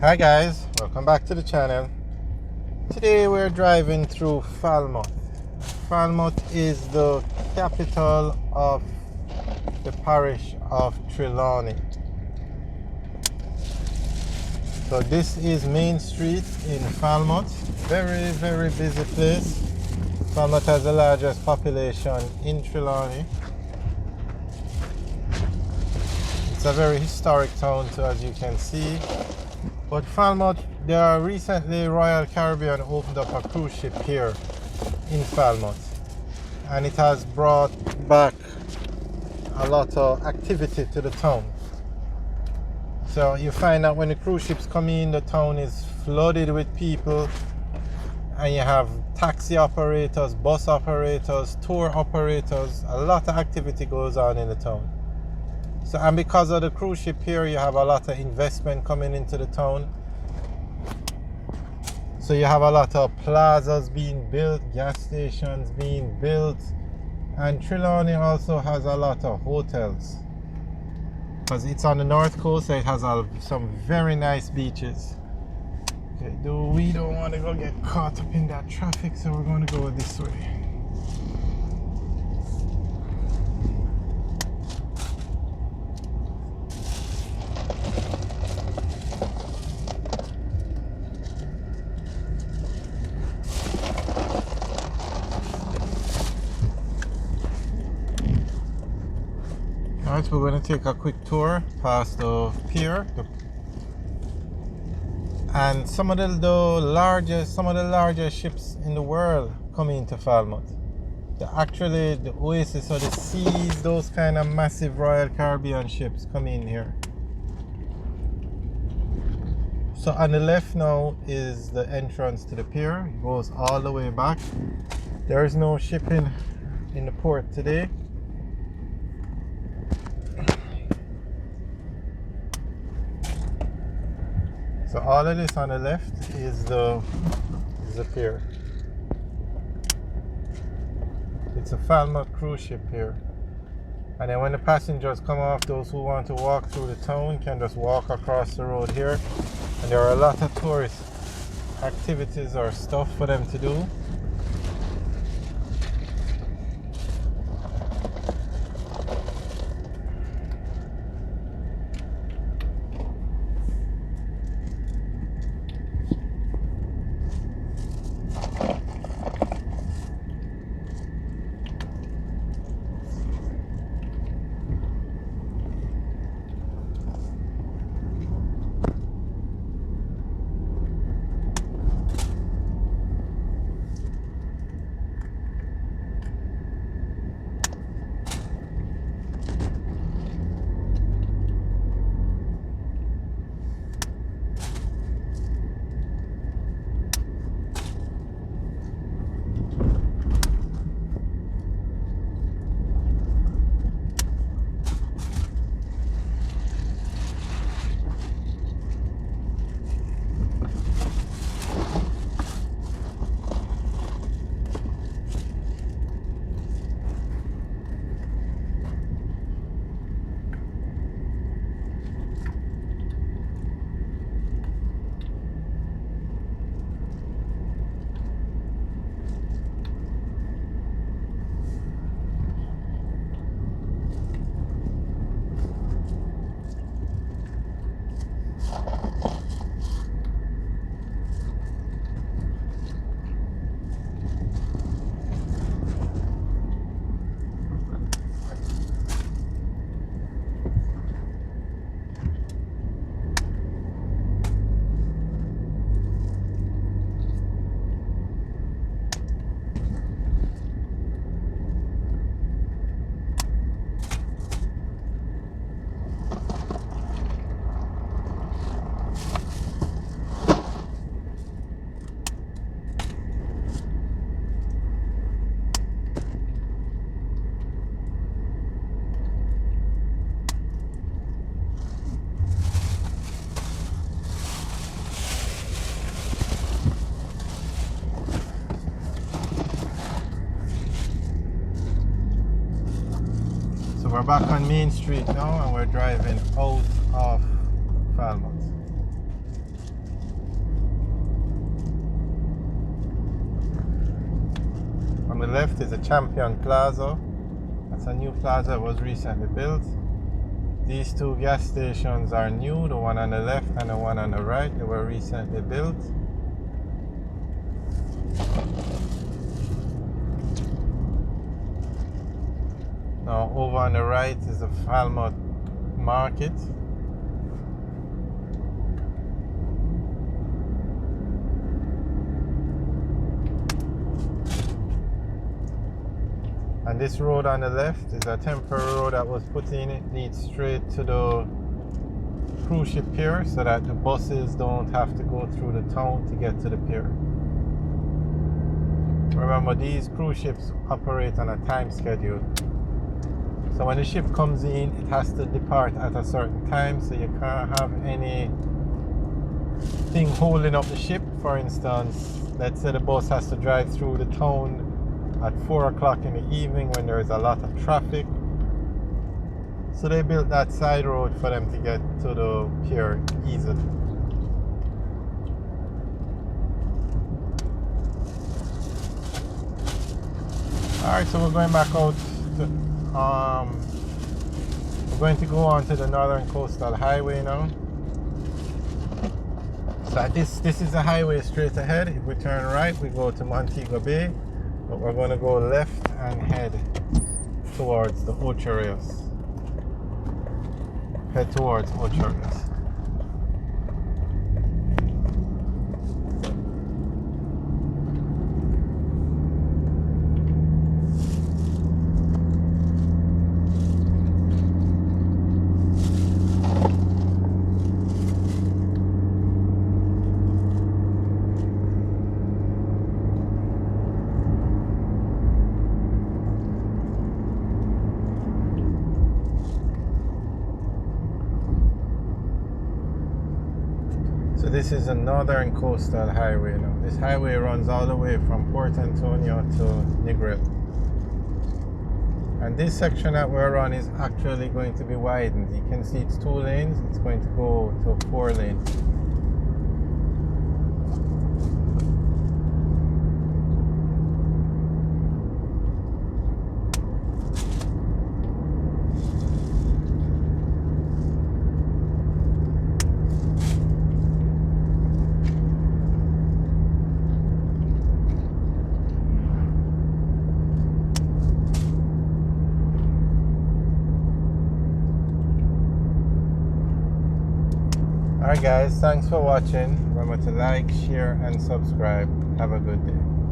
Hi guys, welcome back to the channel. Today we're driving through Falmouth. Falmouth is the capital of the parish of Trelawney. So this is Main Street in Falmouth. Very busy place. Falmouth has the largest population in Trelawney. It's a very historic town too, as you can see. But Falmouth, there recently Royal Caribbean opened up a cruise ship here in Falmouth, and it has brought back a lot of activity to the town. So you find that when the cruise ships come in, the town is flooded with people, and you have taxi operators, bus operators, tour operators. A lot of activity goes on in the town. So, and because of the cruise ship here, you have a lot of investment coming into the town. So you have a lot of plazas being built, gas stations being built, and Trelawney also has a lot of hotels because it's on the north coast, so it has some very nice beaches. Okay, we don't want to go get caught up in that traffic, so we're going to go this way. Alright, we're going to take a quick tour past the pier, and some of the largest ships in the world come into Falmouth. The Oasis or the Seas, those kind of massive Royal Caribbean ships come in here. So on the left now is the entrance to the pier. It goes all the way back. There is no shipping in the port today. So all of this on the left is the pier. It's a Falmouth cruise ship here. And then when the passengers come off, those who want to walk through the town can just walk across the road here. And there are a lot of tourist activities or stuff for them to do. We're back on Main Street now, and we're driving out of Falmouth. left is a Champion Plaza. That's a new plaza that was recently built. These two gas stations are new, the one on the left and the one on the right. They were recently built. Now over on the right is the Falmouth Market. And this road on the left is a temporary road that was put in. It leads straight to the cruise ship pier so that the buses don't have to go through the town to get to the pier. Remember, these cruise ships operate on a time schedule. So when the ship comes in, it has to depart at a certain time, so you can't have any thing holding up the ship. For instance, let's say the bus has to drive through the town at 4 o'clock in the evening when there is a lot of traffic. So they built that side road for them to get to the pier easily. Alright, so we're going back out to, we're going to go on to the Northern Coastal Highway now. So this is the highway straight ahead. If we turn right, we go to Montego Bay. But we're going to go left and head towards the Ocho Rios. Head towards Ocho Rios. So this is a Northern Coastal Highway now. This highway runs all the way from Port Antonio to Negril. And this section that we're on is actually going to be widened. You can see it's 2 lanes. It's going to go to 4 lanes. Alright guys, thanks for watching. Remember to like, share and subscribe. Have a good day.